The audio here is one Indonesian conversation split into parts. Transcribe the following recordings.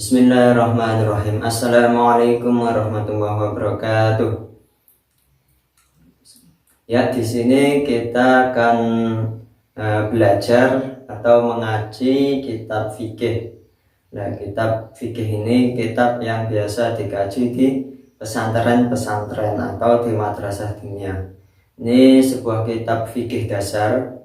Bismillahirrahmanirrahim. Assalamualaikum warahmatullahi wabarakatuh. Ya, di sini kita akan belajar atau mengaji kitab fikih. Nah, kitab fikih ini kitab yang biasa dikaji di pesantren-pesantren atau di madrasah dunia. Ini sebuah kitab fikih dasar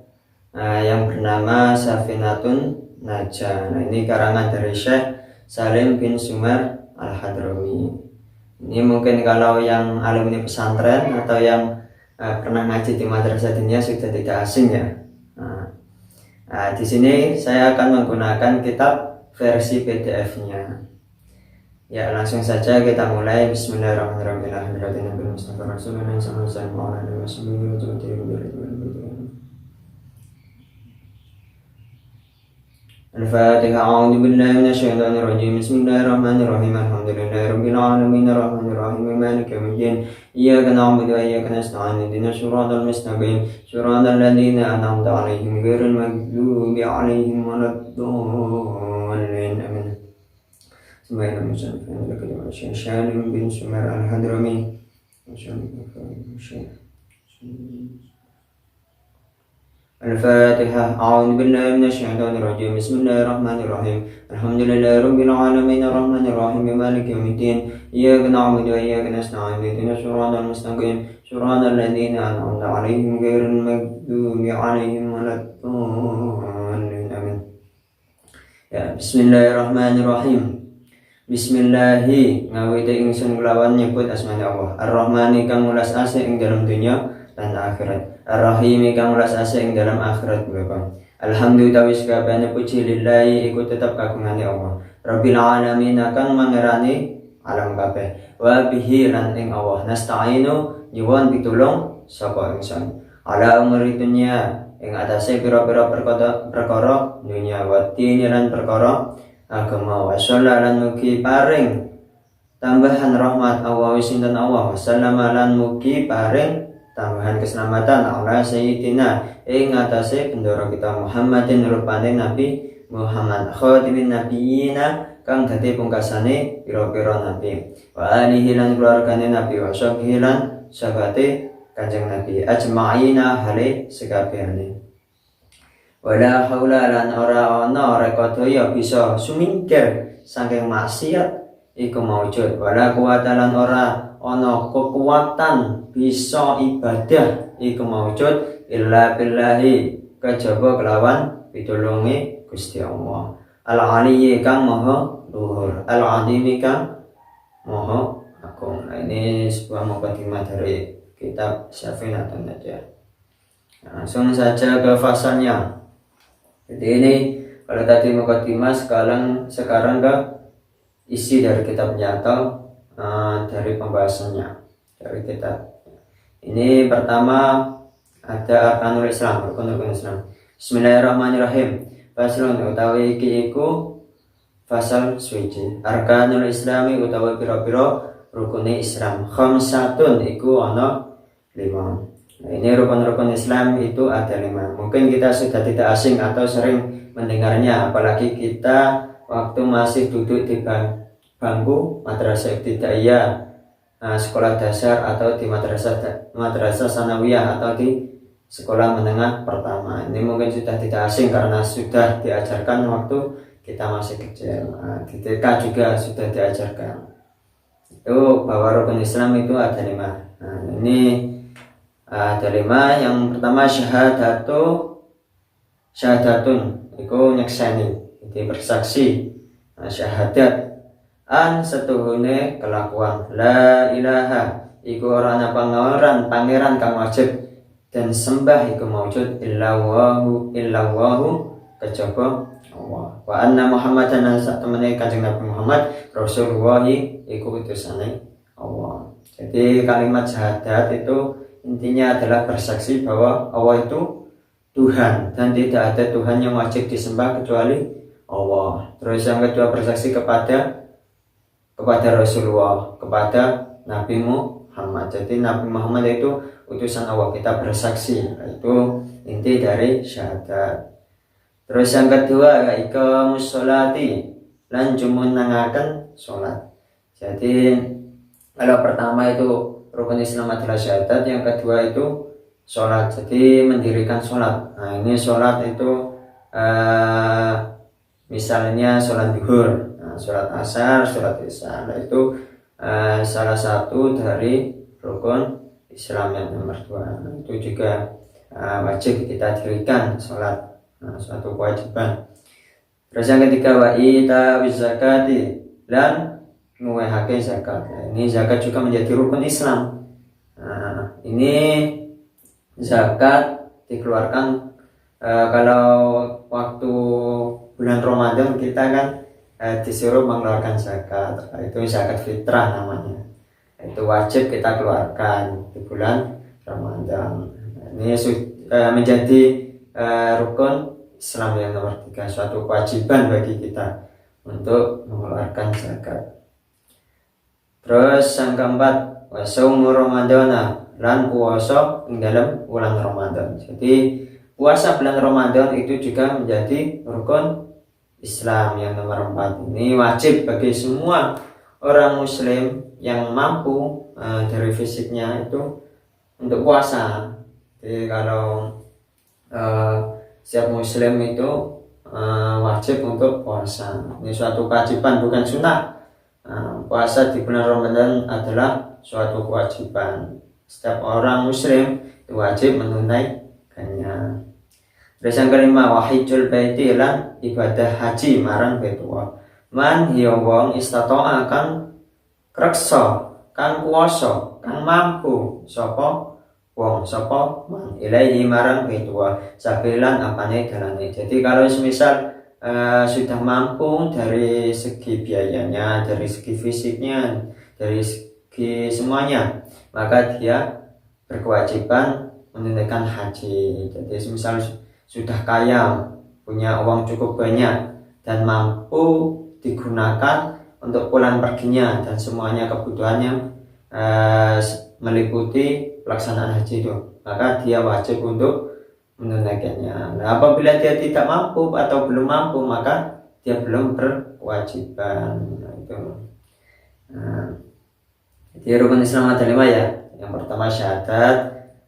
yang bernama Safinatun Najah. Nah, ini karangan dari Syekh Salim bin Sumar Al-Hadrami. Ini mungkin kalau yang alumni pesantren atau yang pernah ngaji di madrasah dunia sudah tidak asing ya. Di sini saya akan menggunakan kitab versi PDF-nya. Ya, langsung saja kita mulai. Bismillahirrahmanirrahim. Al-Fatihah. A'udzu billahi minasyaitonir rajim. Bismillahirrahmanirrahim. Alhamdulillahirabbil alamin arrahmanir rahim maliki yaumiddin. Iyyaka na'budu wa iyyaka nasta'in. Ihdinas siratal mustaqim. Siratal ladzina an'amta 'alaihim ghairil maghdubi 'alaihim waladdallin. Amin. Bismillahirrahmanirrahim. Salim bin Sumar Al-Hadrami. Al-Fatihah. A'udzu billahi minasyaitonir rajim. Bismillahirrahmanirrahim. Alhamdulillahirabbil alamin arrahmanir rahim maliki yaumiddin. Iyyaka na'budu wa iyyaka nasta'in. Ihdinas siratal mustaqim. Siratal ladzina an'amta 'alaihim ghairil maghdubi 'alaihim waladdallin. Amin. Ya, bismillahirrahmanirrahim. Bismillahi ngawiti ingsun kelawan nyebut asmane Allah. Ar-Rahmani kang welas asih ing dalam dunya dan akhirat. Ar-Rahimi kang welas asih ing dalam akhirat bapak. Alhamdulillah wis kabehane puji lillahi iku tetep kagungane Allah. Rabbil alamin kang mangerani alam kabeh. Wa bihi lan ing Allah nasta'inu nyuwun pitulung saka ingsun. Ala umuri dunya ing atase pira-pira perkara dunya wa dini lan perkara agama. Wa sallallahu mugi paring tambahan rahmat Allah sinten Allah. Wasallama lan mugi paring tambahan keselamatan ala sayyidina ing atase bendoro kita Muhammadin rupane Nabi Muhammad khatimin nabiyina kang dadi pungkasane pira-pira nabi wa alihi lan keluargane Nabi wa sahbihi lan sahabate Kanjeng Nabi ajma'ina hale sekabehane. Wala haula lan ora ana rekodaya bisa sumingkir saking maksiat iku maujud. Wala quwata lan ora ana kekuatan bisa ibadah iku maujud illa billahi kejaba kelawan pitulunge Gusti Allah. Al-Aliyyi kang maha luhur, al-Azimi kang maha agung. Nah, ini sebuah mukadimah dari kitab Safinatun Najah. Langsung saja ke fasalnya. Jadi ini kalau tadi mukadimah sekarang ke isi dari kitabnya atau dari pembahasannya dari kitab. Ini pertama ada arkanul Islam, rukun-rukun Islam. Bismillahirrahmanirrahim. Faslun utawi iki iku fasal suci. Arkanul Islami utawi pira-pira rukune Islam. Khamsatun iku ana 5. Nah, ini rukun-rukun Islam itu ada 5. Mungkin kita sudah tidak asing atau sering mendengarnya, apalagi kita waktu masih duduk di bangku madrasah ibtidaiyah, sekolah dasar atau di madrasah sanawiyah atau di sekolah menengah pertama. Ini mungkin sudah tidak asing karena sudah diajarkan waktu kita masih kecil. Di TK juga sudah diajarkan. Itu bahwa rukun Islam itu ada 5. Nah, ini ada 5. Yang pertama syahadatun itu nyekseni, itu bersaksi. Syahadat an setuhune kelakuan la ilaha iku ora ana pangeran kang wajib dan sembah iku maujud illallahu kejaba Allah. Wa anna Muhammadan satemene Kanjeng Nabi Muhammad Rasulullah iku utusane Allah. Jadi kalimat syahadat itu intinya adalah bersaksi bahwa Allah itu Tuhan dan tidak ada Tuhan yang wajib disembah kecuali Allah. Terus yang kedua bersaksi kepada Rasulullah, kepada Nabi Muhammad. Jadi Nabi Muhammad itu utusan Allah, kita bersaksi. Itu inti dari syahadat. Terus yang kedua iqamus sholati lan jumunangaken sholat. Jadi kalau pertama itu rukun Islam adalah syahadat, yang kedua itu sholat, jadi mendirikan sholat. Nah ini sholat itu misalnya sholat zuhur, sholat asar, sholat isya, itu salah satu dari rukun Islam yang nomor 2. Itu juga wajib kita dirikan sholat, suatu kewajiban. Terus yang ketiga, wa ita zakati, dan nguwehake zakat. Ini zakat juga menjadi rukun Islam. Ini zakat dikeluarkan kalau waktu bulan Ramadan kita kan disuruh mengeluarkan zakat. Itu zakat fitrah namanya. Itu wajib kita keluarkan di bulan Ramadan. Ini menjadi rukun Islam yang nomor 3, suatu kewajiban bagi kita untuk mengeluarkan zakat. Terus yang keempat, wasaumu Ramadana, lan puasa ing dalam bulan Ramadan. Jadi puasa bulan Ramadan itu juga menjadi rukun Islam yang nomor 4. Ini wajib bagi semua orang muslim yang mampu dari fisiknya itu untuk puasa. Jadi kalau setiap muslim itu wajib untuk puasa. Ini suatu kewajiban, bukan sunnah. Puasa di bulan Ramadan adalah suatu kewajiban. Setiap orang muslim itu wajib menunaikannya. Terus yang kelima, wahijul baiti, lan ibadah haji marang Baitullah. Man hiya wong istata'a kang kreksa, kang kuwasa, kang mampu sapa wong, sapa man ilaihi marang Baitullah, sabilan apane dalane. Jadi kalau semisal sudah mampu dari segi biayanya, dari segi fisiknya, dari segi semuanya, maka dia berkewajiban menunaikan haji. Jadi semisal sudah kaya, punya uang cukup banyak, dan mampu digunakan untuk pulang perginya dan semuanya kebutuhannya meliputi pelaksanaan haji itu, maka dia wajib untuk menunaikannya. Nah, apabila dia tidak mampu atau belum mampu, maka dia belum berkewajiban. Nah, itu. Jadi rukun Islam ada 5 ya. Yang pertama syahadat,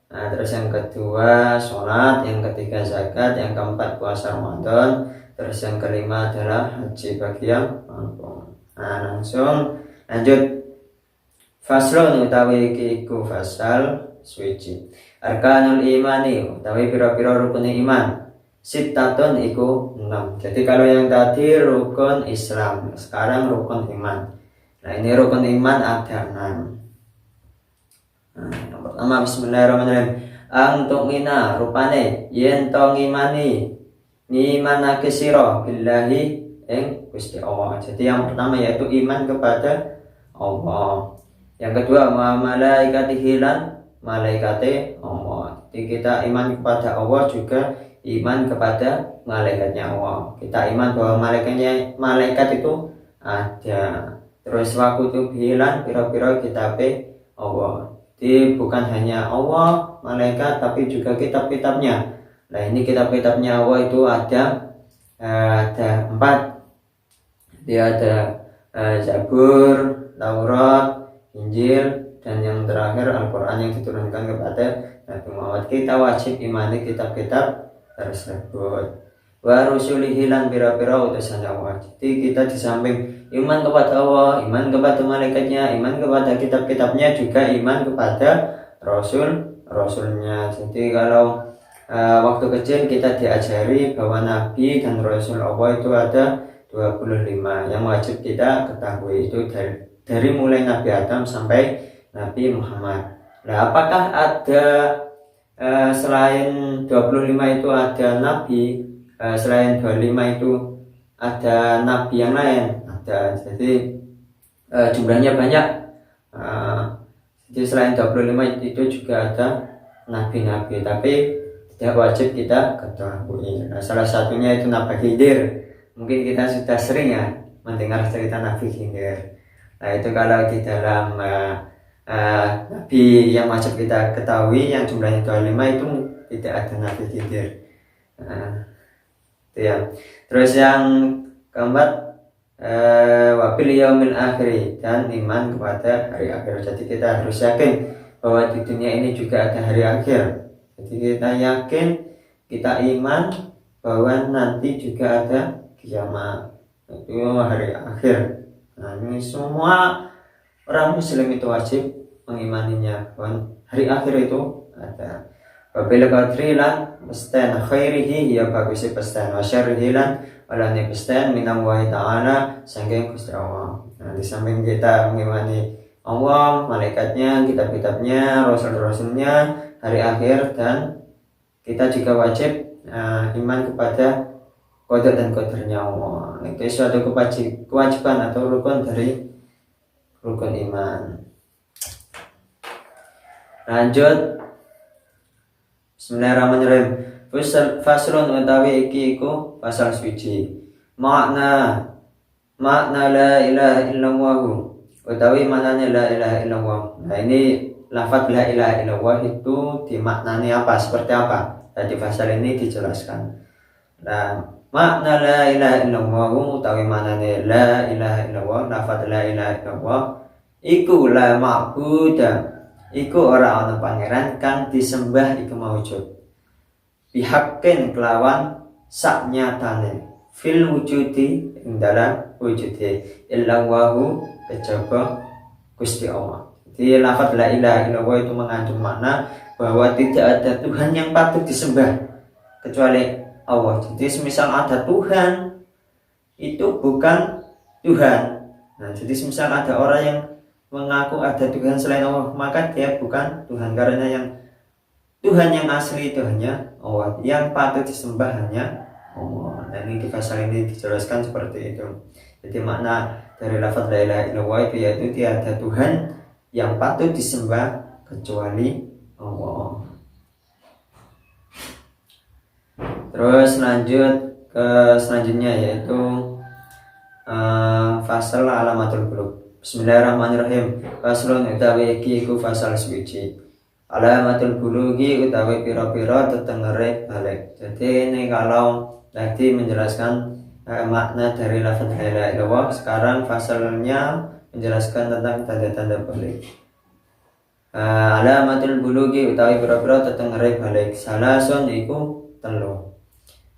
terus yang kedua sholat, yang ketiga zakat, yang keempat puasa Ramadan, terus yang kelima adalah haji bagi yang mampu. Langsung lanjut. Faslun utawi iku fasal suci. Arkanul imani utawi pira-pira rukun iman. Sittatun iku 6. Jadi kalau yang tadi rukun Islam, sekarang rukun iman. Nah ini rukun iman ada 6. Yang pertama bismillahirrahmanirrahim. Antuk mina rupane yen to ngimani ngimanake sira billahi ing Gusti Allah. Jadi yang pertama yaitu iman kepada Allah. Yang kedua malaikatihi lan malaikate Allah. Jadi kita iman kepada Allah juga iman kepada malaikatnya Allah. Kita iman bahwa malaikat itu ada. Terus waktu itu bilan pira-pira kitabe Allah. Jadi bukan hanya Allah, malaikat, tapi juga kitab-kitabnya. Nah ini kitab-kitabnya Allah itu ada 4. Dia ada Zabur, Taurat, Injil, dan yang terakhir Al-Quran yang diturunkan kepada Nabi Muhammad. Kita wajib imani kitab-kitab tersebut. Wa rusulihi lan pira-pira utusan Allah. Jadi kita di samping iman kepada Allah, iman kepada malaikatnya, iman kepada kitab-kitabnya, juga iman kepada rasulnya. Jadi kalau waktu kecil kita diajari bahwa Nabi dan Rasul Allah itu ada 25 yang wajib kita ketahui, itu dari mulai Nabi Adam sampai Nabi Muhammad. Nah, apakah ada selain 25 itu ada Nabi, selain 25 itu ada Nabi yang lain? Ada. Jadi jumlahnya banyak. Jadi selain 25 itu juga ada Nabi-Nabi, tapi tidak wajib kita ketahui. Nah, salah satunya itu Nabi Khidir. Mungkin kita sudah sering ya mendengar cerita Nabi Khidir. Nah itu kalau di dalam Nabi yang wajib kita ketahui yang jumlahnya 25 itu tidak ada Nabi Khidir. Itu ya. Terus yang keempat wabil yaumil akhir, dan iman kepada hari akhir. Jadi kita harus yakin bahwa di dunia ini juga ada hari akhir. Jadi kita yakin, kita iman bahwa nanti juga ada kiamat, itu hari akhir. Nah, ini semua orang muslim itu wajib mengimaninya bahwa hari akhir itu ada. Wabil qadri lan pestan khairihi ya bagus pestan wa syarrihi lan walane pestan minallahi ta'ala saking Gusti Allah. Nah, di samping kita mengimani Allah, malaikatnya, kitab-kitabnya, rasul-rasulnya, hari akhir, dan kita juga wajib iman kepada qada dan qadarnya Allah. Itu suatu kewajiban atau rukun dari rukun iman. Lanjut, Bismillahirrahmanirrahim. Faslun utawi iki iku pasal suci. Makna la ilaha illallah utawi maknanya la ilaha illallah. Nah, ini lafaz la ilaha illallah itu dimaknani apa, seperti apa? Nah, di pasal ini dijelaskan. Nah, makna la ilaha illallah utawi maknanya la ilaha illallah, lafaz la ilaha illallah iku la ma'budah, iku ora ana pangeran kang disembah iku maujud bihaqqin kelawan sak nyatane fil wujudi ing dalam wujude illa wahu kejaba Gusti Allah. Jadi lafaz la ilaha illallah itu mengandung makna bahwa tidak ada Tuhan yang patut disembah kecuali Allah. Jadi semisal ada Tuhan itu bukan Tuhan. Nah, jadi semisal ada orang yang mengaku ada Tuhan selain Allah, maka dia bukan Tuhan, karena yang Tuhan yang asli itu hanya Allah, yang patut disembah hanya Allah. Dan ini di pasal ini dijelaskan seperti itu. Jadi makna dari lafaz la ilaha illallah itu yaitu tiada Tuhan yang patut disembah kecuali Allah. Terus lanjut ke selanjutnya yaitu fasal alamatul qulub. Bismillahirrahmanirrahim. Faslun utawi iki iku fasal suci. Alamatul bulugi utawi pira-pira tetengere balik. Jadi ini kalau tadi menjelaskan makna dari lafaz la ilaha illallah, sekarang fasalnya menjelaskan tentang tanda-tanda balik. Alamatul bulugi utawi pira-pira tetengere balik. Salasun iku telu.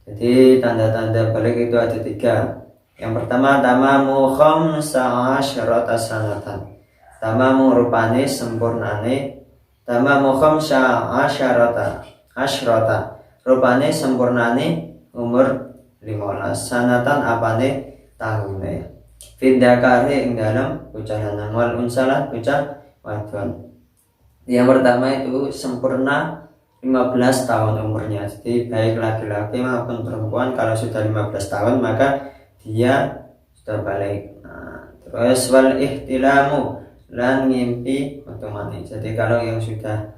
Jadi tanda-tanda balik itu ada 3. Yang pertama, tamamu khamsa asyarata sanatan. Tamamu rupane sempurnane. Tamamu khamsa asyarata. Rupane sempurnane umur 15 sanatan apane tahune. Findakari ing dalam bocah lanang wal unsalah bocah wadon. Yang pertama itu sempurna 15 tahun umurnya. Jadi baik laki-laki maupun perempuan kalau sudah 15 tahun maka dia sudah balik. Nah, terus wal ihtilamu lan ngimpi metu mani. Jadi kalau yang sudah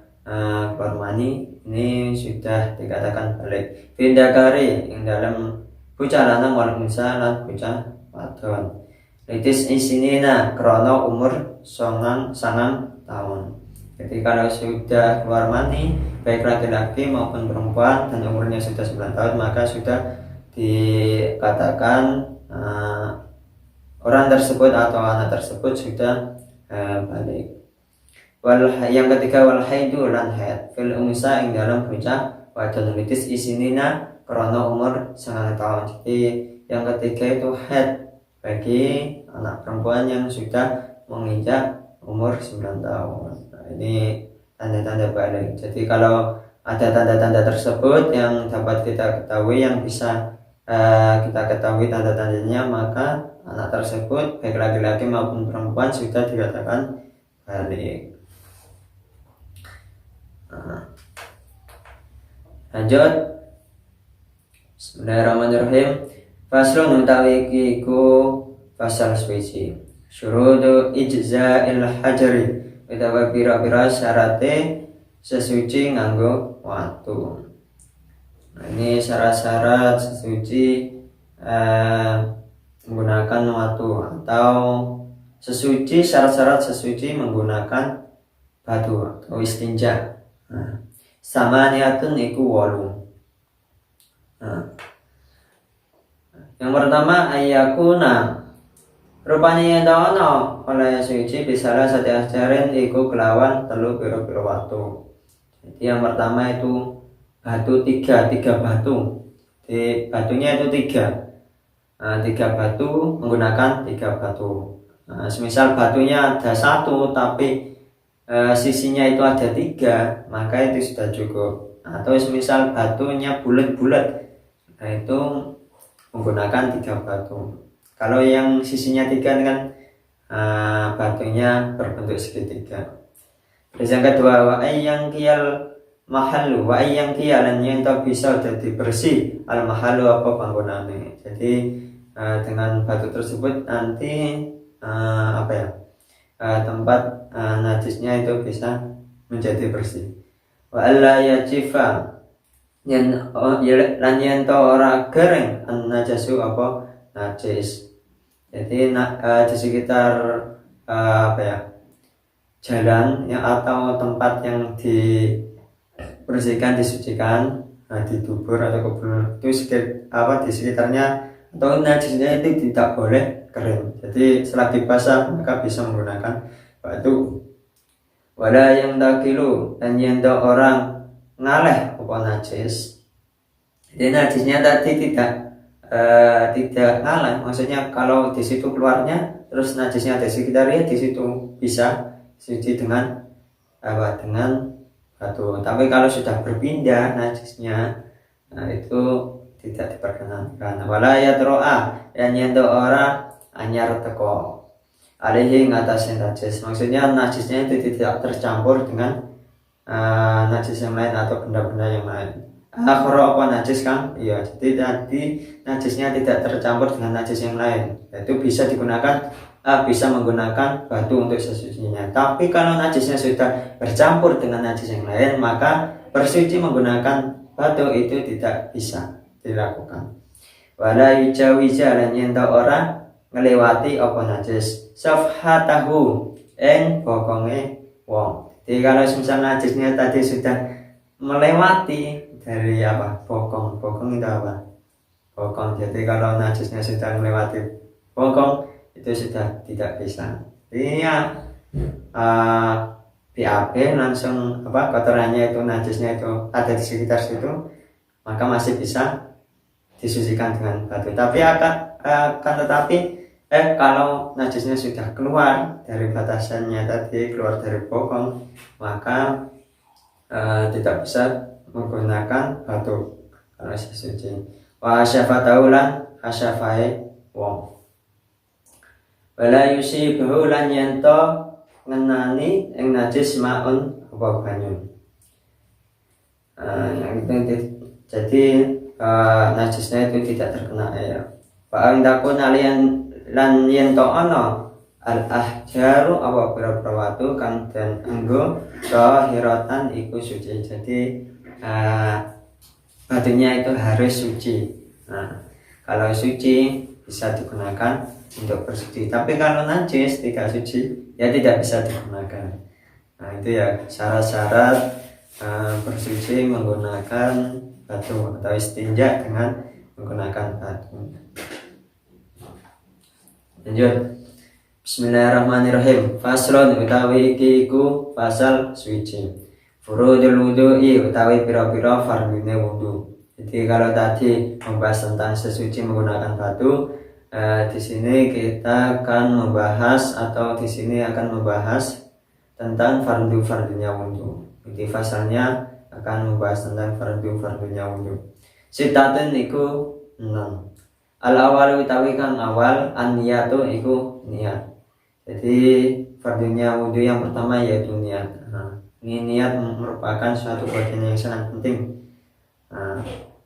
keluar mani ini sudah dikatakan balik. Findakari yang dalam bocah lanang wal unsa lan bocah wadon. Litis isinina krono umur sangang tahun. Jadi kalau sudah keluar mani baik laki-laki maupun perempuan dan umurnya sudah 9 tahun maka sudah dikatakan orang tersebut atau anak tersebut sudah balik. Yang ketiga wal haidu lan haid fil unsa ing dalam bocah wadon litis isinina krono umur 9 tahun. Jadi yang ketiga itu haid bagi anak perempuan yang sudah menginjak umur 9 tahun. Nah, ini tanda-tanda balik. Jadi kalau ada tanda-tanda tersebut yang dapat kita ketahui, yang bisa kita ketahui tanda-tandanya, maka anak tersebut baik laki-laki maupun perempuan sudah dikatakan balik. Lanjut. Bismillahirrahmanirrahim. Faslun utawi iki iku fasal suci. Syurudu ijza'il hajari utawa pira-pira syarate sesuci nganggo watu. Nah, ini syarat-syarat sesuci menggunakan watu atau sesuci, syarat-syarat sesuci menggunakan batu atau istinja. Nah, sama niatun iku 8. Nah, yang pertama ayakuna Rupane yen ana oleh suci bisalah sate ajarin iku kelawan telu pira-pira watu. Jadi yang pertama itu batu tiga batu. Di batunya itu tiga. Nah, tiga batu menggunakan tiga batu. Nah, semisal batunya ada satu tapi sisinya itu ada tiga, maka itu sudah cukup. Atau semisal batunya bulat-bulat, nah itu menggunakan tiga batu. Kalau yang sisinya tiga kan batunya berbentuk segitiga. Terus yang kedua, wa yang kial mahalu, wa yang kialan yang tak bisa jadi bersih al mahalu apa panggonane. Jadi dengan batu tersebut nanti tempat najisnya itu bisa menjadi bersih. Wa alla yajifa lan yen to ora gereng najasu apa najis. Jadi di sekitar jalan ya atau tempat yang dibersihkan, disucikan, di dubur atau kubur itu di sekitarnya atau najisnya itu tidak boleh kering. Jadi selagi basah maka bisa menggunakan batu. Wala yang dakilu dan yang orang ngaleh apa najis. Jadi najisnya tadi tidak ngalah, maksudnya kalau di situ keluarnya terus najisnya ada sekitarnya, di situ bisa suci dengan dengan batu. Tapi kalau sudah berpindah najisnya, nah itu tidak diperkenankan. Wala yatroa dan yendo ora anyar teko alihi ngatasin najis, maksudnya najisnya itu tidak tercampur dengan najis yang lain atau benda-benda yang lain. Akhara apa najis kan? Iya, jadi tadi najisnya tidak tercampur dengan najis yang lain. Itu bisa digunakan, bisa menggunakan batu untuk sesucinya. Tapi kalau najisnya sudah bercampur dengan najis yang lain, maka bersuci menggunakan batu itu tidak bisa dilakukan. Wala yujawiza lan yenta ora ngelewati apa najis safhatahu ing bokonge wong. Jadi kalau misalnya najisnya tadi sudah melewati dari bokong itu apa? Bokong. Jadi kalau najisnya sudah melewati bokong itu sudah tidak bisa. Ini BAB langsung kotorannya itu, najisnya itu ada di sekitar situ, maka masih bisa disucikan dengan batu. Tapi kalau najisnya sudah keluar dari batasannya tadi, keluar dari bokong, maka tidak bisa menggunakan batu kalau sesuci. Wa syafataulan hasyafai wong. Wala yusibuhu lan yanto ngenani ing najis maun apa banyu. Jadi najisnya itu tidak terkena air. Fa indakun alian lan yanto ana al ahjaru apa pira-pira watu kang den anggo tahiratan iku suci. Jadi batunya itu harus suci. Nah, kalau suci bisa digunakan untuk bersuci. Tapi kalau najis tidak suci, ya tidak bisa digunakan. Nah, itu ya syarat-syarat bersuci menggunakan batu atau istinja dengan menggunakan batu. Lanjut. Bismillahirrahmanirrahim. Faslun utawi iki iku pasal suci. Furudul wudu'i utawi pira-pira fardune wudu. Jadi kalau tadi membahas tentang sesuci menggunakan batu, di sini kita akan membahas tentang fardu-fardunya wudu. Jadi pasalnya akan membahas tentang fardu-fardunya wudu. Sitatun iku 6. Al-awal utawi kang awal an-niyatu iku niat. Jadi fardunya wudu yang pertama yaitu niat. Ini niat merupakan suatu bagian yang sangat penting.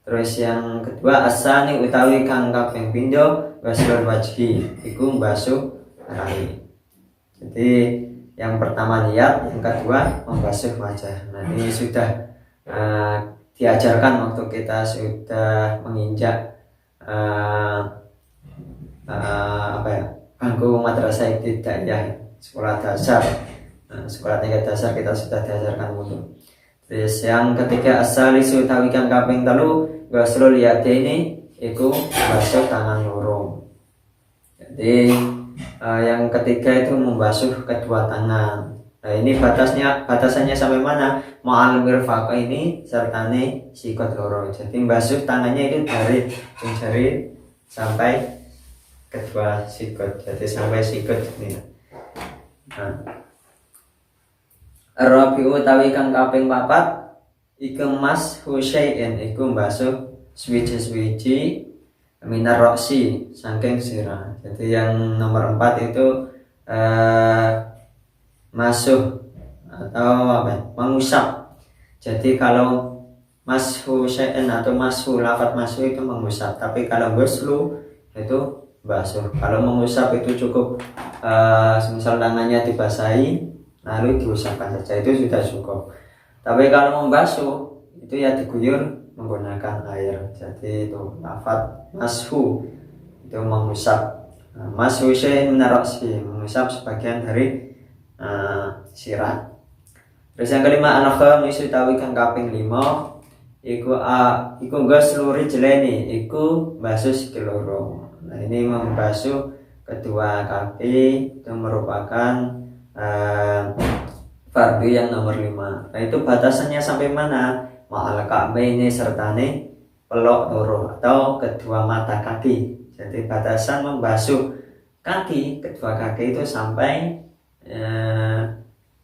Terus yang kedua asani utawi kang kaping pindho waslul wajhi iku mbasuh rai. Jadi yang pertama niat, yang kedua membasuh wajah. Nah, ini sudah diajarkan waktu kita sudah menginjak bangku madrasah ibtidaiyah, sekolah dasar. Sekolah tingkat dasar kita sudah diajarkan wudu. Terus yang ketiga asalisu utawi kang kaping 3 ghuslul yadaini iku basuh tangan loro. Jadi Yang ketiga itu membasuh kedua tangan. Nah ini batasannya sampai mana? Ma'al mirfaq ini sertane sikut loro. Jadi membasuh tangannya itu dari ujung jari sampai kedua sikut. Jadi sampai sikut ini. Nah. Rabi'u utawi kang kaping papat iku mas husain iku mbasuh swiji-swiji minar roksi saking sirah. Jadi yang nomor 4 itu masuh atau apa? Mengusap. Jadi kalau mashu syai'an atau mashu lafadz mashu itu mengusap, tapi kalau ghuslu itu basuh. Kalau mengusap itu cukup semisal tangannya dibasahi lalu diusapkan saja, itu sudah cukup. Tapi kalau membasuh itu ya diguyur menggunakan air. Jadi itu lafadz mashu itu mengusap. Mashu syai'an min ra'si, mengusap sebagian dari sirah. Terus yang kelima al-khamis utawi kang kaping 5 iku ghuslu rijlaini iku basuh sikil loro. Nah ini membasuh kedua kaki itu merupakan fardu yang nomor 5. Nah itu batasannya sampai mana? Ma'al ka'baini sertane pelok loro atau kedua mata kaki. Jadi batasan membasuh kaki, kedua kaki itu sampai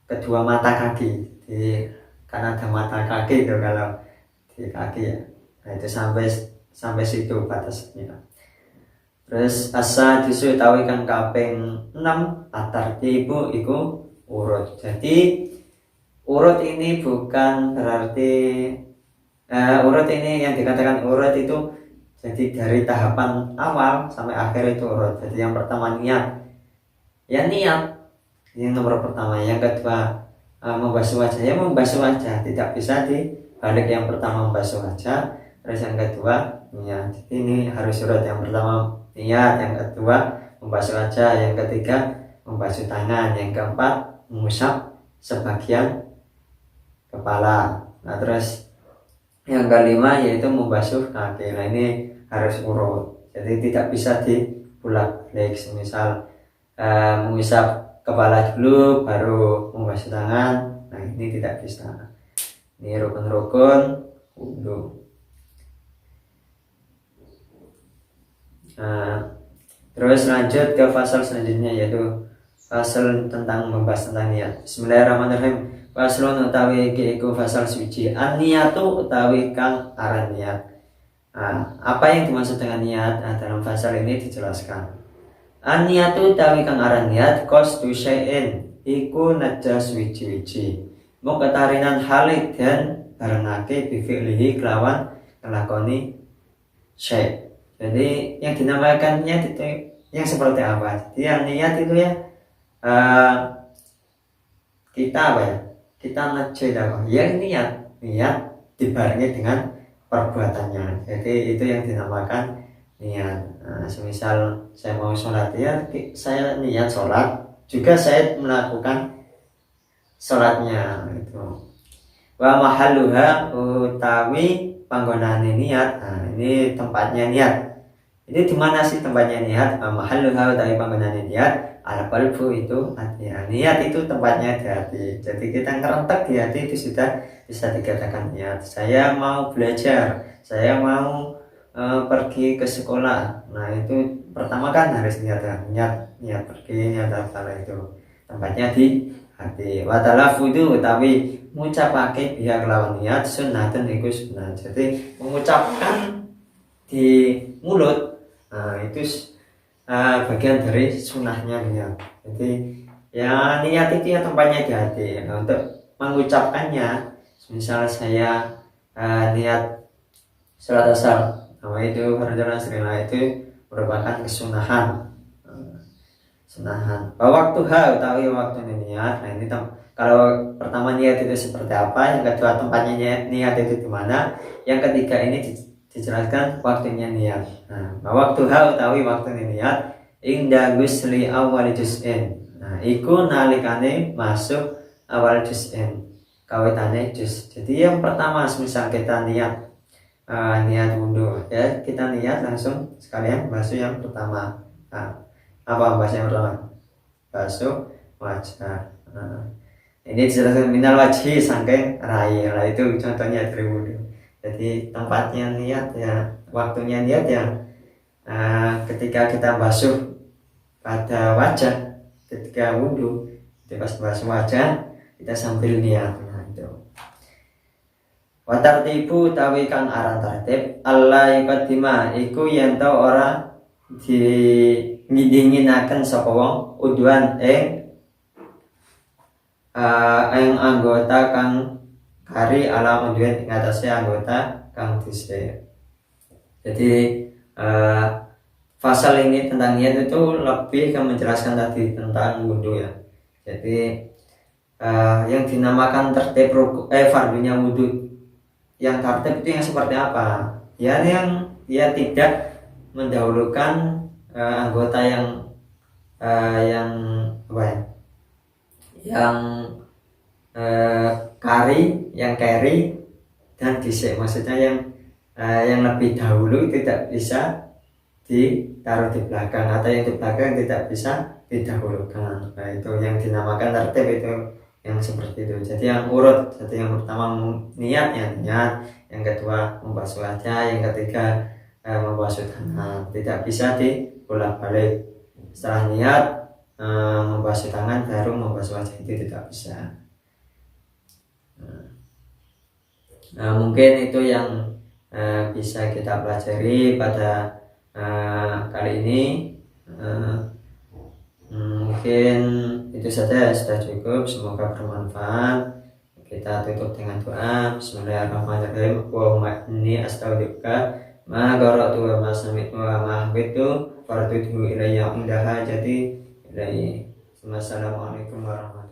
kedua mata kaki. Karena ada mata kaki itu kalau di kaki ya. Nah itu sampai situ batasnya. Terus asa disu utawi kang kaping 6 at-tartibu iku urut. Jadi urut ini bukan berarti urut ini yang dikatakan urut itu jadi dari tahapan awal sampai akhir itu urut. Jadi yang pertama niat. Ya niat yang nomor pertama, yang kedua membasuh wajah, ya membasuh wajah, tidak bisa dibalik. Yang pertama membasuh wajah, terus yang kedua niat. Jadi ini harus urut. Yang pertama niat, yang kedua membasuh wajah, yang ketiga membasuh tangan, yang keempat mengusap sebagian kepala. Nah terus yang kelima yaitu membasuh kaki. Nah ini harus urut, jadi tidak bisa dibulak-balik. Misal mengusap kepala dulu baru membasuh tangan. Nah ini tidak bisa. Ini rukun-rukun wudu. Terus lanjut ke pasal selanjutnya yaitu pasal tentang membahas tentang niat. Bismillahirrahmanirrahim. Faslun utawi iku fasal suci an-niyatu utawi kang aran niat. Apa yang dimaksud dengan niat? Dalam fasal ini dijelaskan. An-niyatu utawi kang aran niat qasdu syai'in iku najas wiji-wiji. Muqtarinan halik dan barengake bi fi'lihi kelawan nglakoni syai'. Jadi yang dinamakan niat itu yang seperti apa? Jadi yang niat itu ya kita apa ya? Kita ngejel apa? Yang niat dibarengi dengan perbuatannya. Jadi itu yang dinamakan niat. Semisal saya mau sholat ya, saya niat sholat, juga saya melakukan sholatnya itu. Wa mahalluha utawi panggonane niat. Ini tempatnya niat. Ini di mana sih tempatnya niat? Mahalluha utawi panggonane niat. Al-qalbu itu hati. Niat itu tempatnya di hati. Jadi kita ngerentek di hati itu sudah bisa dikatakan niat. Saya mau belajar, saya mau pergi ke sekolah. Nah itu pertama kan harus niat pergi, niat apa itu tempatnya di hati. Wa talaffudu utawi ngucapake biha kelawan niat sunnatun iku sunnah. Jadi mengucapkan di mulut itu bagian dari sunnahnya niat. Jadi ya niat itu ya tempatnya di hati. Nah, untuk mengucapkannya, misal saya niat sholat asar, nama itu perjalanan serina itu merupakan kesunahan. Waktu utawi waktu niat. Nah ini kalau pertama niat itu seperti apa, yang kedua tempatnya niat itu di mana, yang ketiga ini dijelaskan waktunya niat. Nah, waktu utawi waktu niat inda gusli awal juz'in. Nah, iku nalikane masuk awal juz'in. Kawitane juz. Jadi yang pertama misal kita niat wudu ya, kita niat langsung sekalian basuh yang pertama. Apa bahasa yang pertama? basuh wajah. Ini dijelaskan minal wajhi saking rai. Nah, itu contohnya dari wudhu. Jadi tempatnya niat ya, waktunya niat ya ketika kita basuh pada wajah, ketika wudhu, kita basuh wajah, kita sambil niat. Nah, itu. Wa tartibu tawi kang aran tertib Allah yuqaddima iku yen to ora di ngidinginaken sapa wong udwan anggota kang kari ala udwan ing atase anggota kang dhisik. Jadi pasal ini tentang niat itu lebih ke menjelaskan tadi tentang wudhu ya. Jadi yang dinamakan tertib fardunya wudhu yang tertib itu yang seperti apa? Ya yang tidak mendahulukan anggota yang apa ya? Yang carry dan disik, maksudnya yang lebih dahulu tidak bisa ditaruh di belakang, atau yang di belakang tidak bisa didahulukan. Nah, itu yang dinamakan tertib, itu yang seperti itu. Jadi yang urut, jadi yang pertama niat, yang kedua membasuh wajah, yang ketiga membasuh tangan. Tidak bisa dibolak-balik. Setelah niat membasuh tangan baru membasuh wajah, itu tidak bisa. Nah, mungkin itu yang bisa kita pelajari pada kali ini. Mungkin itu saja, sudah cukup, semoga bermanfaat. Kita tutup dengan doa. Bismillahirrahmanirrahim. Allahumma inni astaghfiruka ma qara'tu wa ma sami'tu wa ma ahbibtu farduhu ilayya inda hajati ilaihi. Wassalamualaikum warahmatullahi wabarakatuh.